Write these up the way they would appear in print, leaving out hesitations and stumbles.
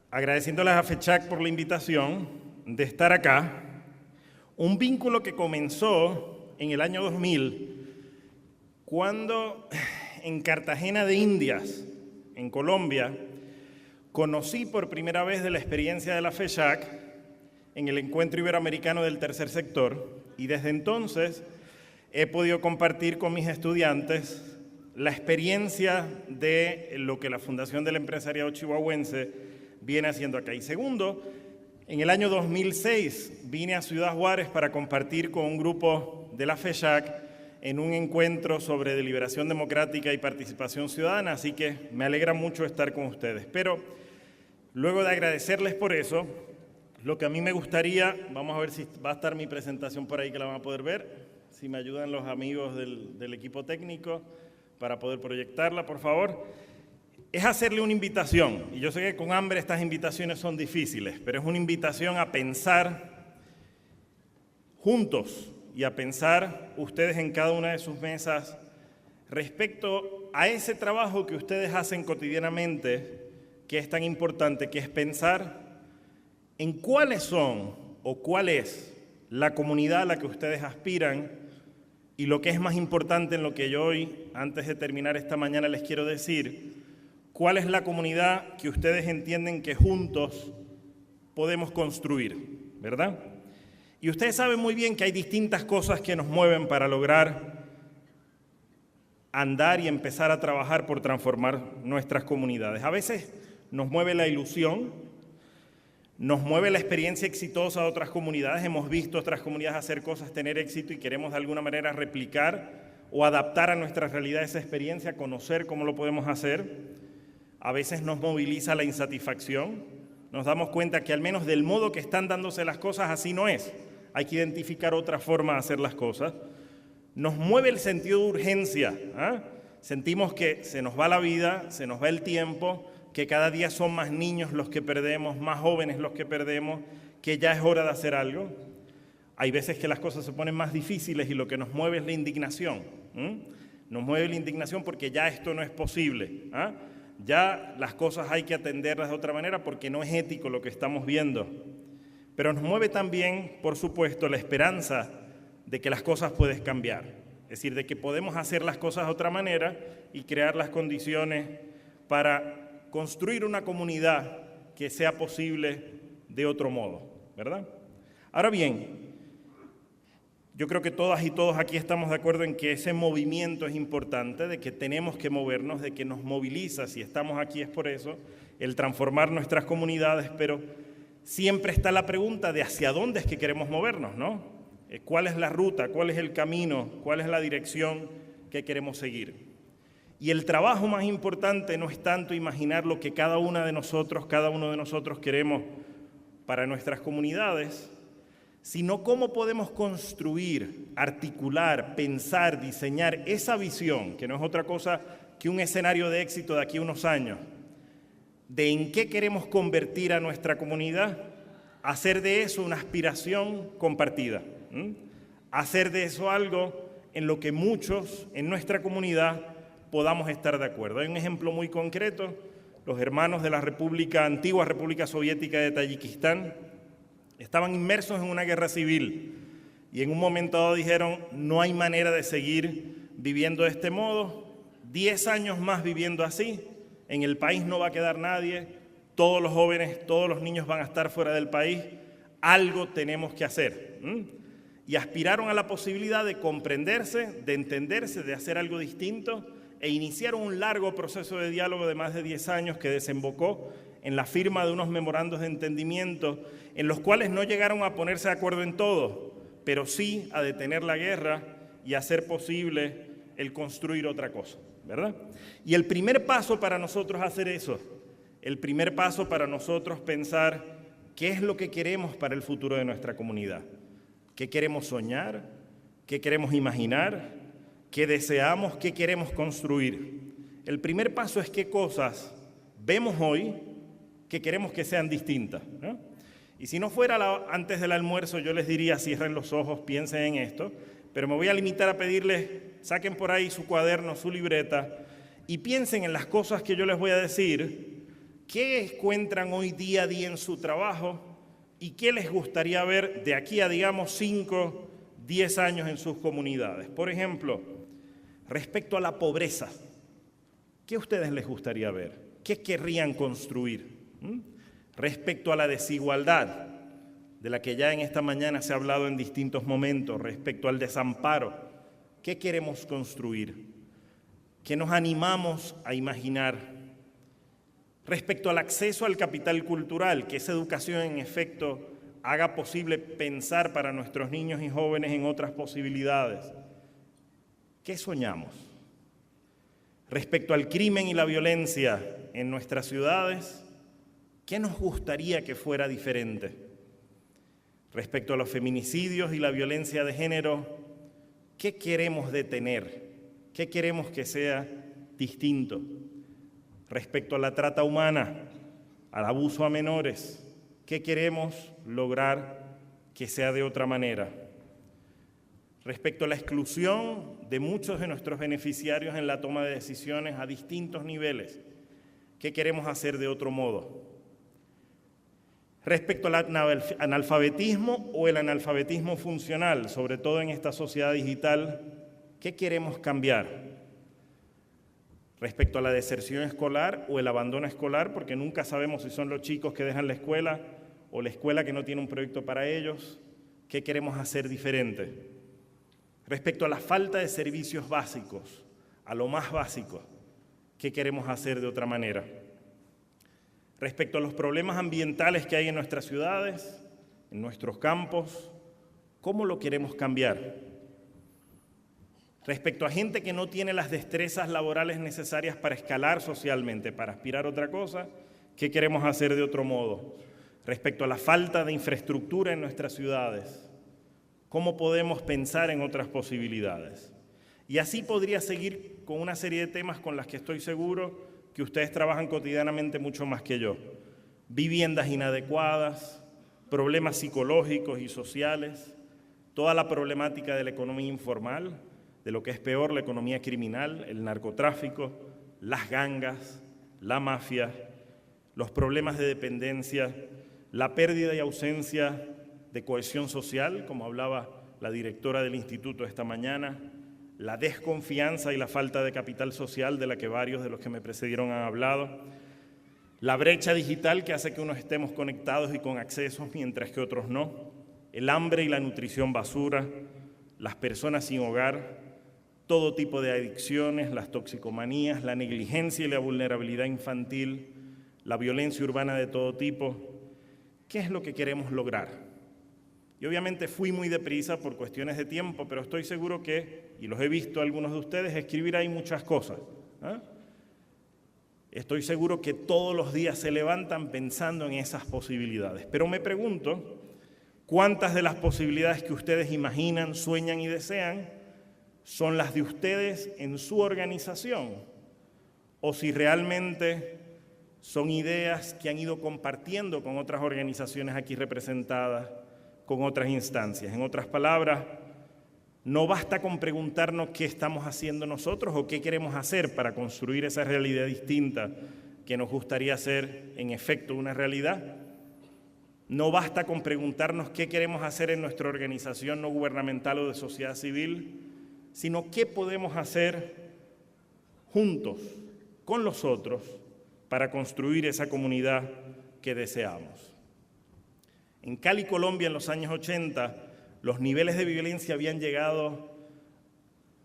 agradeciéndoles a FECHAC por la invitación de estar acá. Un vínculo que comenzó en el año 2000, cuando en Cartagena de Indias, en Colombia, conocí por primera vez de la experiencia de la FECHAC en el Encuentro Iberoamericano del Tercer Sector, y desde entonces he podido compartir con mis estudiantes la experiencia de lo que la Fundación del Empresariado Chihuahuense viene haciendo acá. Y segundo, en el año 2006 vine a Ciudad Juárez para compartir con un grupo de la FECHAC en un encuentro sobre deliberación democrática y participación ciudadana, así que me alegra mucho estar con ustedes. Pero luego de agradecerles por eso, lo que a mí me gustaría, vamos a ver si va a estar mi presentación por ahí que la van a poder ver, si me ayudan los amigos del equipo técnico para poder proyectarla, por favor, es hacerle una invitación. Y yo sé que con hambre estas invitaciones son difíciles, pero es una invitación a pensar juntos y a pensar ustedes en cada una de sus mesas respecto a ese trabajo que ustedes hacen cotidianamente, que es tan importante, que es pensar en cuáles son o cuál es la comunidad a la que ustedes aspiran, y lo que es más importante en lo que yo hoy, antes de terminar esta mañana, les quiero decir, cuál es la comunidad que ustedes entienden que juntos podemos construir, ¿verdad? Y ustedes saben muy bien que hay distintas cosas que nos mueven para lograr andar y empezar a trabajar por transformar nuestras comunidades. A veces nos mueve la ilusión, nos mueve la experiencia exitosa de otras comunidades. Hemos visto otras comunidades hacer cosas, tener éxito, y queremos de alguna manera replicar o adaptar a nuestra realidad esa experiencia, conocer cómo lo podemos hacer. A veces nos moviliza la insatisfacción. Nos damos cuenta que al menos del modo que están dándose las cosas así no es. Hay que identificar otra forma de hacer las cosas. Nos mueve el sentido de urgencia, ¿eh? Sentimos que se nos va la vida, se nos va el tiempo, que cada día son más niños los que perdemos, más jóvenes los que perdemos, que ya es hora de hacer algo. Hay veces que las cosas se ponen más difíciles y lo que nos mueve es la indignación. Nos mueve la indignación porque ya esto no es posible. Ya las cosas hay que atenderlas de otra manera porque no es ético lo que estamos viendo. Pero nos mueve también, por supuesto, la esperanza de que las cosas pueden cambiar. Es decir, de que podemos hacer las cosas de otra manera y crear las condiciones para construir una comunidad que sea posible de otro modo, ¿verdad? Ahora bien, yo creo que todas y todos aquí estamos de acuerdo en que ese movimiento es importante, de que tenemos que movernos, de que nos moviliza, si estamos aquí es por eso, el transformar nuestras comunidades, pero siempre está la pregunta de hacia dónde es que queremos movernos, ¿no? ¿Cuál es la ruta? ¿Cuál es el camino? ¿Cuál es la dirección que queremos seguir? Y el trabajo más importante no es tanto imaginar lo que cada uno de nosotros queremos para nuestras comunidades, sino cómo podemos construir, articular, pensar, diseñar esa visión, que no es otra cosa que un escenario de éxito de aquí a unos años, de en qué queremos convertir a nuestra comunidad, hacer de eso una aspiración compartida, hacer de eso algo en lo que muchos en nuestra comunidad podamos estar de acuerdo. Hay un ejemplo muy concreto: los hermanos de la antigua República Soviética de Tayikistán estaban inmersos en una guerra civil y en un momento dado dijeron: no hay manera de seguir viviendo de este modo, 10 años más viviendo así, en el país no va a quedar nadie, todos los jóvenes, todos los niños van a estar fuera del país, algo tenemos que hacer. Y aspiraron a la posibilidad de comprenderse, de entenderse, de hacer algo distinto, e iniciaron un largo proceso de diálogo de más de 10 años que desembocó en la firma de unos memorandos de entendimiento en los cuales no llegaron a ponerse de acuerdo en todo, pero sí a detener la guerra y hacer posible el construir otra cosa, ¿verdad? Y el primer paso para nosotros hacer eso, el primer paso para nosotros pensar qué es lo que queremos para el futuro de nuestra comunidad, qué queremos soñar, qué queremos imaginar, qué deseamos, qué queremos construir. El primer paso es qué cosas vemos hoy que queremos que sean distintas, ¿no? Y si no fuera antes del almuerzo, yo les diría: cierren los ojos, piensen en esto, pero me voy a limitar a pedirles, saquen por ahí su cuaderno, su libreta, y piensen en las cosas que yo les voy a decir ¿Qué encuentran hoy día a día en su trabajo y qué les gustaría ver de aquí a, digamos, 5, 10 años en sus comunidades? Por ejemplo, respecto a la pobreza, ¿qué a ustedes les gustaría ver? ¿Qué querrían construir? Respecto a la desigualdad, de la que ya en esta mañana se ha hablado en distintos momentos, respecto al desamparo, ¿qué queremos construir? ¿Qué nos animamos a imaginar? Respecto al acceso al capital cultural, que esa educación en efecto haga posible pensar para nuestros niños y jóvenes en otras posibilidades. ¿Qué soñamos? Respecto al crimen y la violencia en nuestras ciudades, ¿qué nos gustaría que fuera diferente? Respecto a los feminicidios y la violencia de género, ¿qué queremos detener? ¿Qué queremos que sea distinto? Respecto a la trata humana, al abuso a menores, ¿qué queremos lograr que sea de otra manera? Respecto a la exclusión de muchos de nuestros beneficiarios en la toma de decisiones a distintos niveles, ¿qué queremos hacer de otro modo? Respecto al analfabetismo o el analfabetismo funcional, sobre todo en esta sociedad digital, ¿qué queremos cambiar? Respecto a la deserción escolar o el abandono escolar, porque nunca sabemos si son los chicos que dejan la escuela o la escuela que no tiene un proyecto para ellos, ¿qué queremos hacer diferente? Respecto a la falta de servicios básicos, a lo más básico, ¿qué queremos hacer de otra manera? Respecto a los problemas ambientales que hay en nuestras ciudades, en nuestros campos, ¿cómo lo queremos cambiar? Respecto a gente que no tiene las destrezas laborales necesarias para escalar socialmente, para aspirar a otra cosa, ¿qué queremos hacer de otro modo? Respecto a la falta de infraestructura en nuestras ciudades, ¿cómo podemos pensar en otras posibilidades? Y así podría seguir con una serie de temas con las que estoy seguro que ustedes trabajan cotidianamente mucho más que yo. Viviendas inadecuadas, problemas psicológicos y sociales, toda la problemática de la economía informal, de lo que es peor, la economía criminal, el narcotráfico, las gangas, la mafia, los problemas de dependencia, la pérdida y ausencia de cohesión social, como hablaba la directora del instituto esta mañana, la desconfianza y la falta de capital social de la que varios de los que me precedieron han hablado, la brecha digital que hace que unos estemos conectados y con accesos mientras que otros no, el hambre y la nutrición basura, las personas sin hogar, todo tipo de adicciones, las toxicomanías, la negligencia y la vulnerabilidad infantil, la violencia urbana de todo tipo. ¿Qué es lo que queremos lograr? Y obviamente fui muy deprisa por cuestiones de tiempo, pero estoy seguro que, y los he visto a algunos de ustedes, escribir ahí muchas cosas. Estoy seguro que todos los días se levantan pensando en esas posibilidades. Pero me pregunto, ¿cuántas de las posibilidades que ustedes imaginan, sueñan y desean son las de ustedes en su organización? O si realmente son ideas que han ido compartiendo con otras organizaciones aquí representadas, con otras instancias. En otras palabras, no basta con preguntarnos qué estamos haciendo nosotros o qué queremos hacer para construir esa realidad distinta que nos gustaría hacer en efecto una realidad. No basta con preguntarnos qué queremos hacer en nuestra organización no gubernamental o de sociedad civil, sino qué podemos hacer juntos, con los otros, para construir esa comunidad que deseamos. En Cali, Colombia, en los años 80, los niveles de violencia habían llegado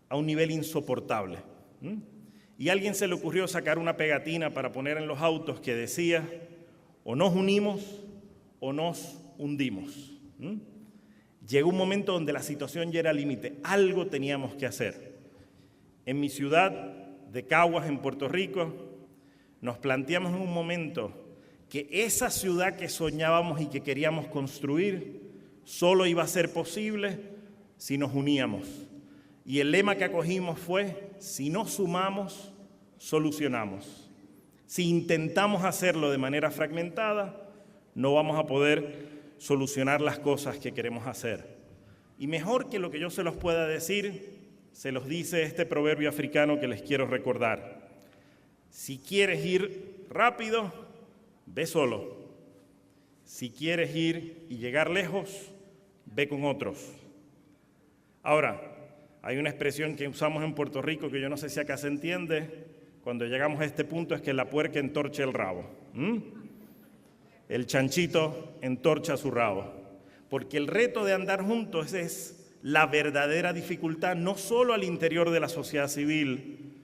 a un nivel insoportable. Y a alguien se le ocurrió sacar una pegatina para poner en los autos que decía: o nos unimos o nos hundimos. Llegó un momento donde la situación ya era límite, algo teníamos que hacer. En mi ciudad de Caguas, en Puerto Rico, nos planteamos en un momento que esa ciudad que soñábamos y que queríamos construir solo iba a ser posible si nos uníamos. Y el lema que acogimos fue: si nos sumamos, solucionamos. Si intentamos hacerlo de manera fragmentada, no vamos a poder solucionar las cosas que queremos hacer. Y mejor que lo que yo se los pueda decir, se los dice este proverbio africano que les quiero recordar: si quieres ir rápido, ve solo. Si quieres ir y llegar lejos, ve con otros. Ahora, hay una expresión que usamos en Puerto Rico que yo no sé si acá se entiende. Cuando llegamos a este punto es que la puerca entorcha el rabo. El chanchito entorcha su rabo. Porque el reto de andar juntos es la verdadera dificultad, no solo al interior de la sociedad civil,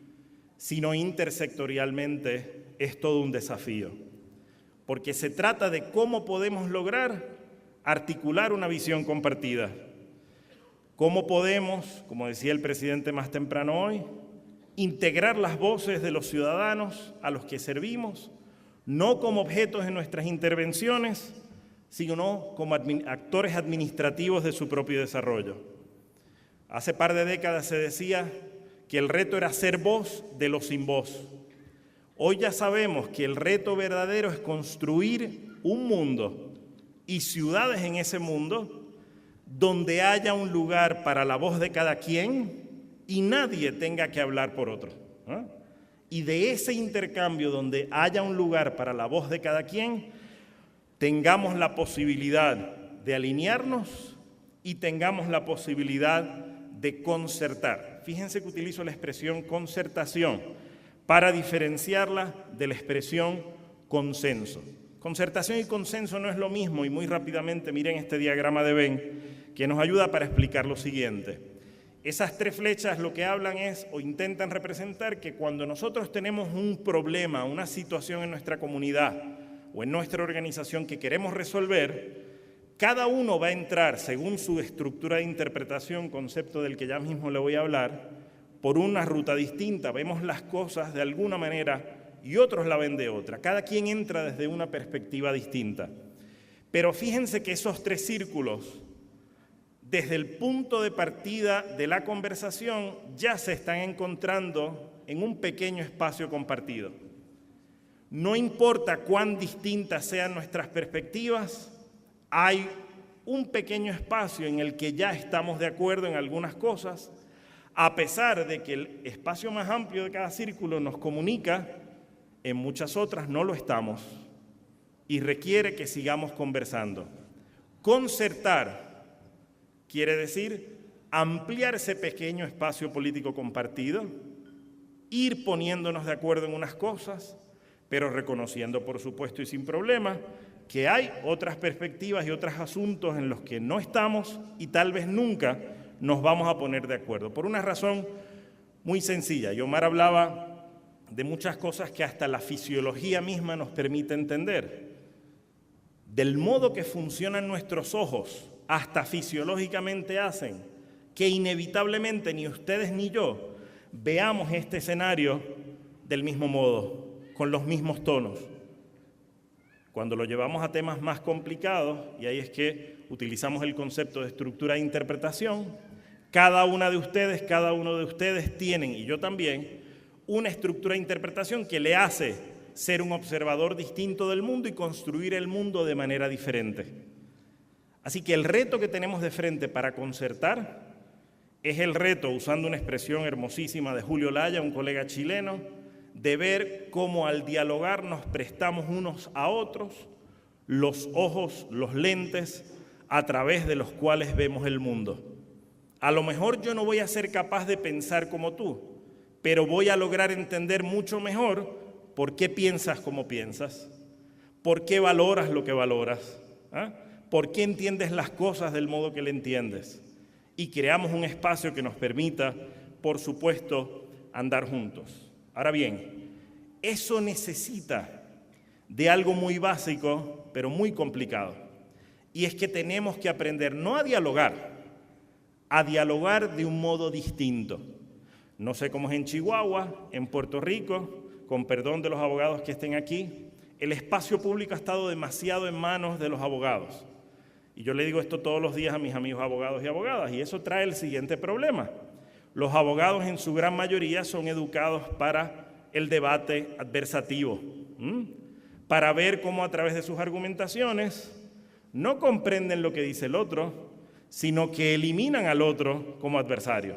sino intersectorialmente, es todo un desafío. Porque se trata de cómo podemos lograr articular una visión compartida. Cómo podemos, como decía el presidente más temprano hoy, integrar las voces de los ciudadanos a los que servimos, no como objetos de nuestras intervenciones, sino como actores administrativos de su propio desarrollo. Hace par de décadas se decía que el reto era ser voz de los sin voz. Hoy ya sabemos que el reto verdadero es construir un mundo y ciudades en ese mundo donde haya un lugar para la voz de cada quien y nadie tenga que hablar por otro. Y de ese intercambio donde haya un lugar para la voz de cada quien, tengamos la posibilidad de alinearnos y tengamos la posibilidad de concertar. Fíjense que utilizo la expresión concertación para diferenciarla de la expresión consenso. Concertación y consenso no es lo mismo y muy rápidamente miren este diagrama de Venn que nos ayuda para explicar lo siguiente. Esas tres flechas lo que hablan es o intentan representar que cuando nosotros tenemos un problema, una situación en nuestra comunidad o en nuestra organización que queremos resolver, cada uno va a entrar según su estructura de interpretación, concepto del que ya mismo le voy a hablar, por una ruta distinta. Vemos las cosas de alguna manera y otros la ven de otra. Cada quien entra desde una perspectiva distinta. Pero fíjense que esos tres círculos, desde el punto de partida de la conversación, ya se están encontrando en un pequeño espacio compartido. No importa cuán distintas sean nuestras perspectivas, hay un pequeño espacio en el que ya estamos de acuerdo en algunas cosas, a pesar de que el espacio más amplio de cada círculo nos comunica, en muchas otras no lo estamos y requiere que sigamos conversando. Concertar quiere decir ampliar ese pequeño espacio político compartido, ir poniéndonos de acuerdo en unas cosas, pero reconociendo, por supuesto y sin problema, que hay otras perspectivas y otros asuntos en los que no estamos y tal vez nunca nos vamos a poner de acuerdo. Por una razón muy sencilla. Y Omar hablaba de muchas cosas que hasta la fisiología misma nos permite entender. Del modo que funcionan nuestros ojos, hasta fisiológicamente hacen que inevitablemente ni ustedes ni yo veamos este escenario del mismo modo, con los mismos tonos. Cuando lo llevamos a temas más complicados, y ahí es que utilizamos el concepto de estructura de interpretación, cada uno de ustedes tienen, y yo también, una estructura de interpretación que le hace ser un observador distinto del mundo y construir el mundo de manera diferente. Así que el reto que tenemos de frente para concertar es el reto, usando una expresión hermosísima de Julio Laya, un colega chileno, de ver cómo al dialogar nos prestamos unos a otros los ojos, los lentes, a través de los cuales vemos el mundo. A lo mejor yo no voy a ser capaz de pensar como tú, pero voy a lograr entender mucho mejor por qué piensas como piensas, por qué valoras lo que valoras, por qué entiendes las cosas del modo que le entiendes. Y creamos un espacio que nos permita, por supuesto, andar juntos. Ahora bien, eso necesita de algo muy básico, pero muy complicado. Y es que tenemos que aprender no a dialogar de un modo distinto. No sé cómo es en Chihuahua, en Puerto Rico, con perdón de los abogados que estén aquí, el espacio público ha estado demasiado en manos de los abogados. Y yo le digo esto todos los días a mis amigos abogados y abogadas, y eso trae el siguiente problema. Los abogados en su gran mayoría son educados para el debate adversativo, para ver cómo a través de sus argumentaciones no comprenden lo que dice el otro, sino que eliminan al otro como adversario.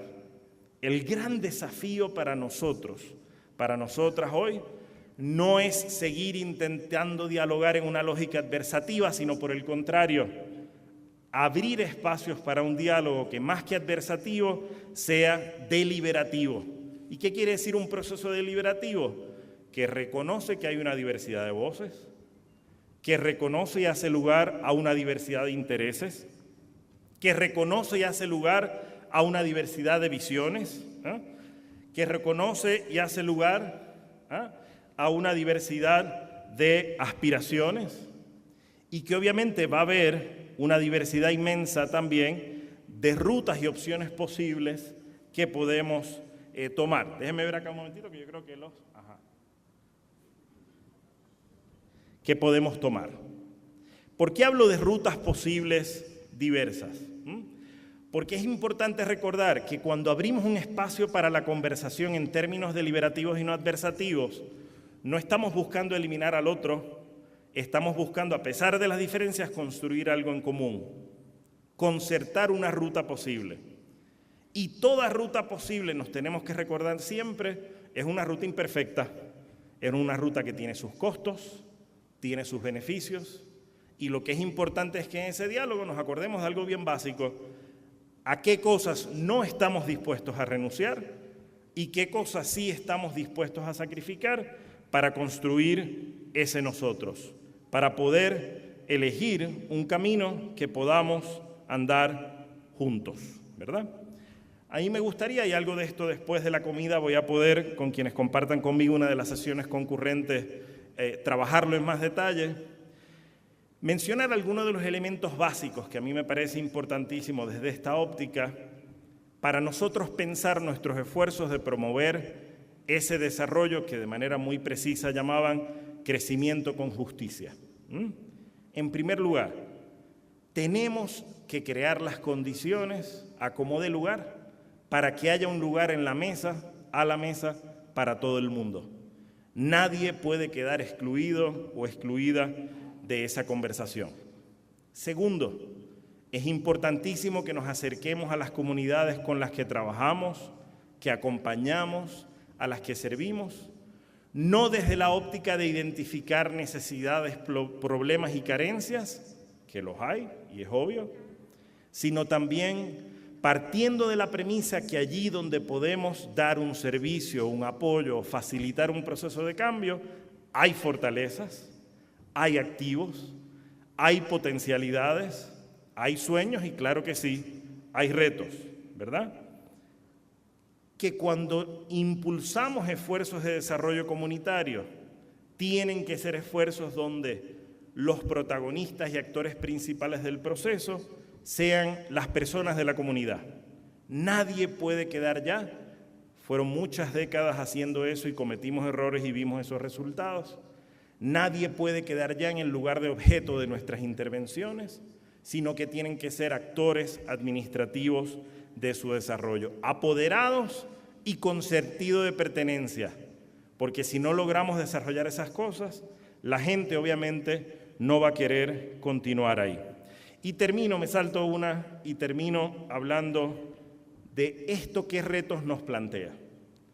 El gran desafío para nosotros, para nosotras hoy, no es seguir intentando dialogar en una lógica adversativa, sino por el contrario, abrir espacios para un diálogo que más que adversativo sea deliberativo. ¿Y qué quiere decir un proceso deliberativo? Que reconoce que hay una diversidad de voces, que reconoce y hace lugar a una diversidad de intereses, que reconoce y hace lugar a una diversidad de visiones, que reconoce y hace lugar a una diversidad de aspiraciones y que obviamente va a haber una diversidad inmensa también de rutas y opciones posibles que podemos tomar. Déjenme ver acá un momentito que yo creo que que podemos tomar. ¿Por qué hablo de rutas posibles diversas? Porque es importante recordar que cuando abrimos un espacio para la conversación en términos deliberativos y no adversativos, no estamos buscando eliminar al otro, estamos buscando, a pesar de las diferencias, construir algo en común, concertar una ruta posible. Y toda ruta posible, nos tenemos que recordar siempre, es una ruta imperfecta, es una ruta que tiene sus costos, tiene sus beneficios, y lo que es importante es que en ese diálogo nos acordemos de algo bien básico: a qué cosas no estamos dispuestos a renunciar y qué cosas sí estamos dispuestos a sacrificar para construir ese nosotros, para poder elegir un camino que podamos andar juntos, ¿verdad? A mí me gustaría, y algo de esto después de la comida voy a poder, con quienes compartan conmigo una de las sesiones concurrentes, trabajarlo en más detalle, mencionar algunos de los elementos básicos que a mí me parece importantísimo desde esta óptica para nosotros pensar nuestros esfuerzos de promover ese desarrollo que de manera muy precisa llamaban crecimiento con justicia. En primer lugar, tenemos que crear las condiciones a como dé lugar para que haya un lugar en la mesa, a la mesa, para todo el mundo. Nadie puede quedar excluido o excluida de esa conversación. Segundo, es importantísimo que nos acerquemos a las comunidades con las que trabajamos, que acompañamos, a las que servimos, no desde la óptica de identificar necesidades, problemas y carencias, que los hay y es obvio, sino también partiendo de la premisa que allí donde podemos dar un servicio, un apoyo, facilitar un proceso de cambio, hay fortalezas, hay activos, hay potencialidades, hay sueños y claro que sí, hay retos, ¿verdad? Que cuando impulsamos esfuerzos de desarrollo comunitario, tienen que ser esfuerzos donde los protagonistas y actores principales del proceso sean las personas de la comunidad. Nadie puede quedar ya. Fueron muchas décadas haciendo eso y cometimos errores y vimos esos resultados. Nadie puede quedar ya en el lugar de objeto de nuestras intervenciones, sino que tienen que ser actores administrativos de su desarrollo, apoderados y con sentido de pertenencia, porque si no logramos desarrollar esas cosas, la gente obviamente no va a querer continuar ahí. Y termino, me salto una y termino hablando de esto qué retos nos plantea,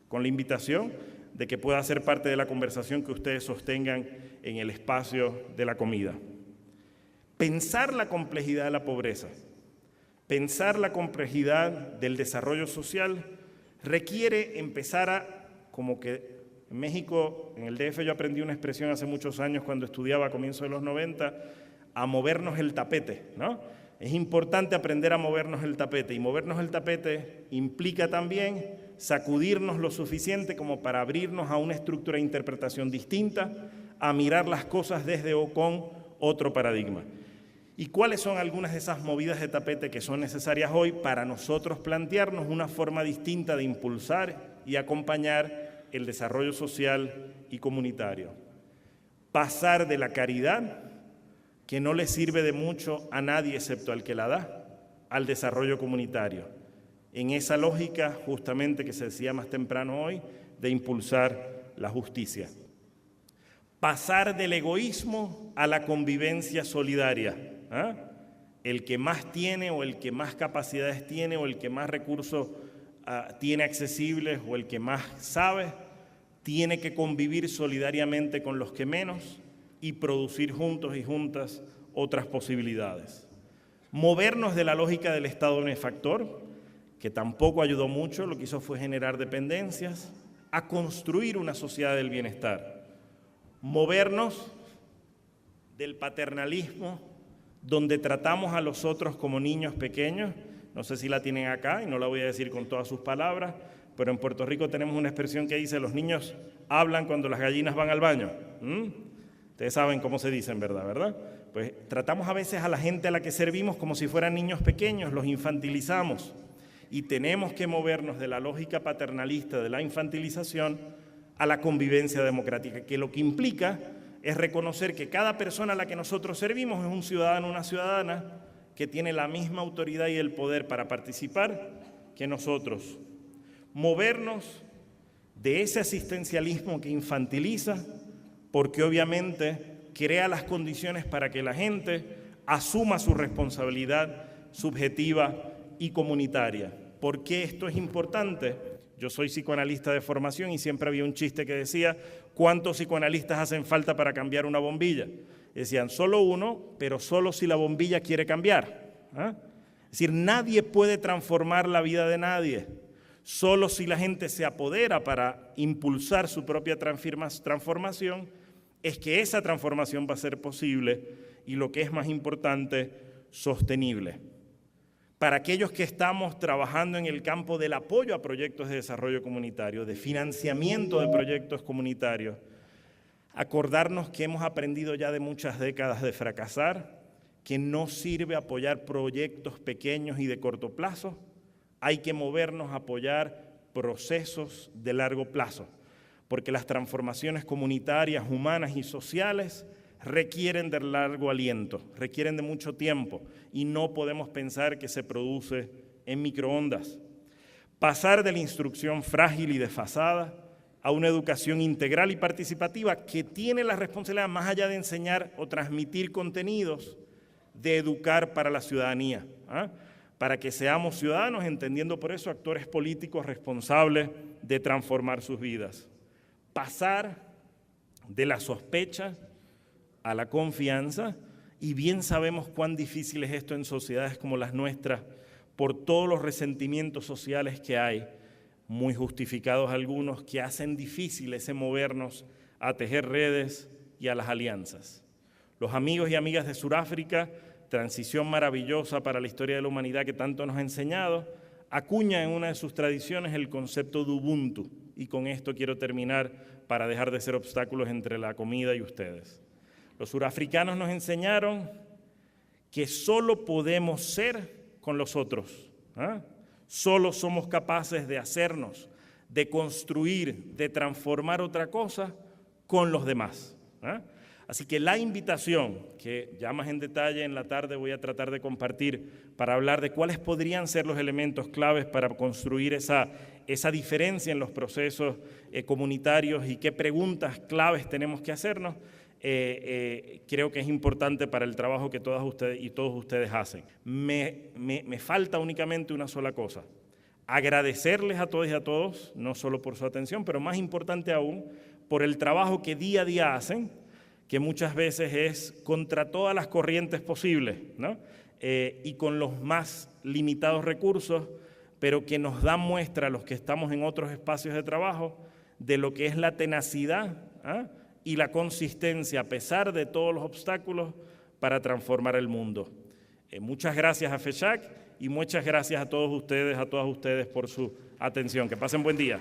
con la invitación de que pueda ser parte de la conversación que ustedes sostengan en el espacio de la comida. Pensar la complejidad de la pobreza, pensar la complejidad del desarrollo social requiere empezar a, como que en México, en el DF yo aprendí una expresión hace muchos años cuando estudiaba a comienzos de los 90, a movernos el tapete, ¿no? Es importante aprender a movernos el tapete y movernos el tapete implica también sacudirnos lo suficiente como para abrirnos a una estructura de interpretación distinta, a mirar las cosas desde o con otro paradigma. ¿Y cuáles son algunas de esas movidas de tapete que son necesarias hoy para nosotros plantearnos una forma distinta de impulsar y acompañar el desarrollo social y comunitario? Pasar de la caridad, que no le sirve de mucho a nadie excepto al que la da, al desarrollo comunitario. En esa lógica, justamente, que se decía más temprano hoy, de impulsar la justicia. Pasar del egoísmo a la convivencia solidaria. El que más tiene o el que más capacidades tiene o el que más recursos tiene accesibles o el que más sabe, tiene que convivir solidariamente con los que menos y producir juntos y juntas otras posibilidades. Movernos de la lógica del Estado benefactor, que tampoco ayudó mucho, lo que hizo fue generar dependencias, a construir una sociedad del bienestar. Movernos del paternalismo, donde tratamos a los otros como niños pequeños, no sé si la tienen acá y no la voy a decir con todas sus palabras, pero en Puerto Rico tenemos una expresión que dice: los niños hablan cuando las gallinas van al baño. Ustedes saben cómo se dicen, ¿verdad? Pues tratamos a veces a la gente a la que servimos como si fueran niños pequeños, los infantilizamos. Y tenemos que movernos de la lógica paternalista de la infantilización a la convivencia democrática, que lo que implica es reconocer que cada persona a la que nosotros servimos es un ciudadano o una ciudadana que tiene la misma autoridad y el poder para participar que nosotros. Movernos de ese asistencialismo que infantiliza, porque obviamente crea las condiciones para que la gente asuma su responsabilidad subjetiva y comunitaria. ¿Por qué esto es importante? Yo soy psicoanalista de formación y siempre había un chiste que decía: ¿cuántos psicoanalistas hacen falta para cambiar una bombilla? Decían: solo uno, pero solo si la bombilla quiere cambiar. Es decir, nadie puede transformar la vida de nadie. Solo si la gente se apodera para impulsar su propia transformación, es que esa transformación va a ser posible y, lo que es más importante, sostenible. Para aquellos que estamos trabajando en el campo del apoyo a proyectos de desarrollo comunitario, de financiamiento de proyectos comunitarios, acordarnos que hemos aprendido ya de muchas décadas de fracasar, que no sirve apoyar proyectos pequeños y de corto plazo, hay que movernos a apoyar procesos de largo plazo, porque las transformaciones comunitarias, humanas y sociales requieren de largo aliento, requieren de mucho tiempo y no podemos pensar que se produce en microondas. Pasar de la instrucción frágil y desfasada a una educación integral y participativa que tiene la responsabilidad, más allá de enseñar o transmitir contenidos, de educar para la ciudadanía, para que seamos ciudadanos, entendiendo por eso actores políticos responsables de transformar sus vidas. Pasar de la sospecha a la confianza, y bien sabemos cuán difícil es esto en sociedades como las nuestras, por todos los resentimientos sociales que hay, muy justificados algunos, que hacen difícil ese movernos a tejer redes y a las alianzas. Los amigos y amigas de Sudáfrica, transición maravillosa para la historia de la humanidad que tanto nos ha enseñado, acuña en una de sus tradiciones el concepto de Ubuntu, y con esto quiero terminar para dejar de ser obstáculos entre la comida y ustedes. Los surafricanos nos enseñaron que solo podemos ser con los otros, solo somos capaces de hacernos, de construir, de transformar otra cosa con los demás. Así que la invitación, que ya más en detalle en la tarde voy a tratar de compartir para hablar de cuáles podrían ser los elementos claves para construir esa diferencia en los procesos comunitarios y qué preguntas claves tenemos que hacernos, creo que es importante para el trabajo que todas ustedes y todos ustedes hacen. Me falta únicamente una sola cosa: agradecerles a todos y a todos, no solo por su atención, pero más importante aún, por el trabajo que día a día hacen, que muchas veces es contra todas las corrientes posibles, y con los más limitados recursos, pero que nos da muestra a los que estamos en otros espacios de trabajo de lo que es la tenacidad y la consistencia, a pesar de todos los obstáculos, para transformar el mundo. Muchas gracias a FESHAC y muchas gracias a todos ustedes, a todas ustedes por su atención. Que pasen buen día.